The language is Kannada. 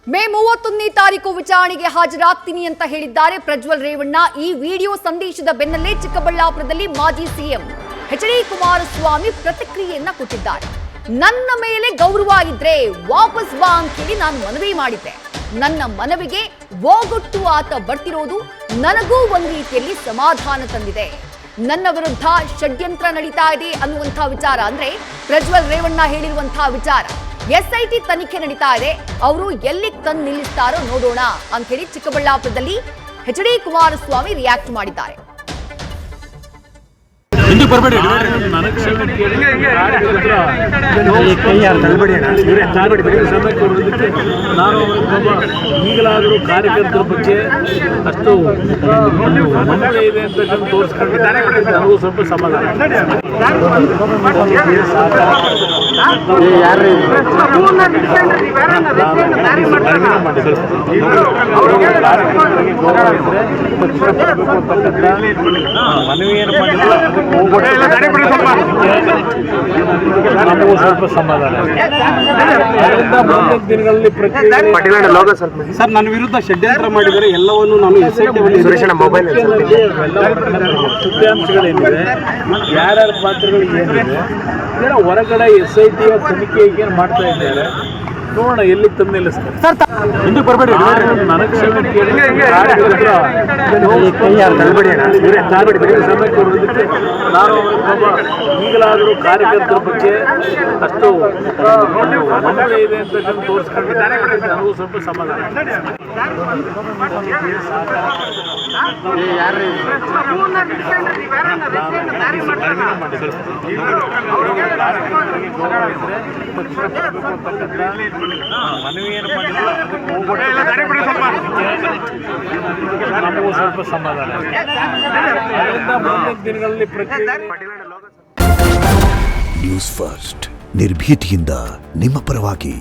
ಮೇ 31ನೇ ತಾರೀಕು ವಿಚಾರಣೆಗೆ ಹಾಜರಾಗ್ತೀನಿ ಅಂತ ಹೇಳಿದ್ದಾರೆ ಪ್ರಜ್ವಲ್ ರೇವಣ್ಣ. ಈ ವಿಡಿಯೋ ಸಂದೇಶದ ಬೆನ್ನಲ್ಲೇ ಚಿಕ್ಕಬಳ್ಳಾಪುರದಲ್ಲಿ ಮಾಜಿ ಸಿಎಂ ಎಚ್.ಡಿ. ಕುಮಾರಸ್ವಾಮಿ ಪ್ರತಿಕ್ರಿಯೆಯನ್ನ ಕೊಟ್ಟಿದ್ದಾರೆ. ನನ್ನ ಮೇಲೆ ಗೌರವ ಇದ್ರೆ ವಾಪಸ್ ಬಾ ಅಂತ ಹೇಳಿ ನಾನು ಮನವಿ ಮಾಡಿದ್ದೆ. ನನ್ನ ಮನವಿಗೆ ಓಗೊಟ್ಟು ಆತ ಬರ್ತಿರೋದು ನನಗೂ ಒಂದು ರೀತಿಯಲ್ಲಿ ಸಮಾಧಾನ ತಂದಿದೆ. ನನ್ನ ವಿರುದ್ಧ ಷಡ್ಯಂತ್ರ ನಡೀತಾ ಇದೆ ಅನ್ನುವಂಥ ವಿಚಾರ, ಅಂದ್ರೆ ಪ್ರಜ್ವಲ್ ರೇವಣ್ಣ ಹೇಳಿರುವಂತಹ ವಿಚಾರ. SIT ತನಿಖೆ ನಡೀತಾ ಇದೆ, ಅವರು ಎಲ್ಲಿಗೆ ತಂದು ನಿಲ್ಲಿಸ್ತಾರೋ ನೋಡೋಣ ಅಂತ ಹೇಳಿ ಚಿಕ್ಕಬಳ್ಳಾಪುರದಲ್ಲಿ ಎಚ್.ಡಿ. ಕುಮಾರಸ್ವಾಮಿ ರಿಯಾಕ್ಟ್ ಮಾಡಿದ್ದಾರೆ. ನಾನು ಈಗಲಾದರೂ ಕಾರ್ಯಕರ್ತರ ಬಗ್ಗೆ ಅಷ್ಟು ನಂಬಿಕೆ ಇದೆ ಅಂತ ತೋರಿಸ್ಕೊಂಡಿದ್ದಾರೆ. ನನಗೂ ಸ್ವಲ್ಪ ಸಮಾಧಾನ. ಮನವಿಯನ್ನು ಮಾಡಿಲ್ಲ, ನಮಗೂ ಸ್ವಲ್ಪ ಸಮಾಧಾನ. ಮುಂದಿನ ದಿನಗಳಲ್ಲಿ ಸರ್, ನನ್ನ ವಿರುದ್ಧ ಷಡ್ಯಂತ್ರ ಮಾಡಿದರೆ ಎಲ್ಲವನ್ನು ನಾನು ಸುದ್ದಿಯಾಂಶಗಳೇನಿದೆ, ಯಾರ್ಯಾರ ಪಾತ್ರಗಳು ಏನಿದೆ, ಹೊರಗಡೆ SIT ತನಿಖೆ ಏನು ಮಾಡ್ತಾ ಇದ್ದಾರೆ, ನೋಡೋಣ ಎಲ್ಲಿಗೆ ತಂದು ನಿಲ್ಲಿಸ್ತಾರೆ. ಹಿಂದಕ್ಕೆ ಬರಬೇಡಿ, ನನಗೆ ನಾನು ಈಗಲಾದರೂ ಕಾರ್ಯಕರ್ತರ ಬಗ್ಗೆ ಅಷ್ಟು ನಂಬಿಕೆ ಇದೆ ಅಂತ ತೋರಿಸ್ಕೊಂಡಿದ್ದಾರೆ. ನನಗೂ ಸ್ವಲ್ಪ ಸಮಾಧಾನ. ಮನವಿಯನ್ನು ಮಾಡಿಲ್ಲ, ನಮಗೂ ಸ್ವಲ್ಪ ಸಮಾಧಾನ. ಮುಂದಿನ ದಿನಗಳಲ್ಲಿ ನ್ಯೂಸ್ ಫಸ್ಟ್ ನಿರ್ಭೀತಿಯಿಂದ ನಿಮ್ಮ ಪರವಾಗಿ.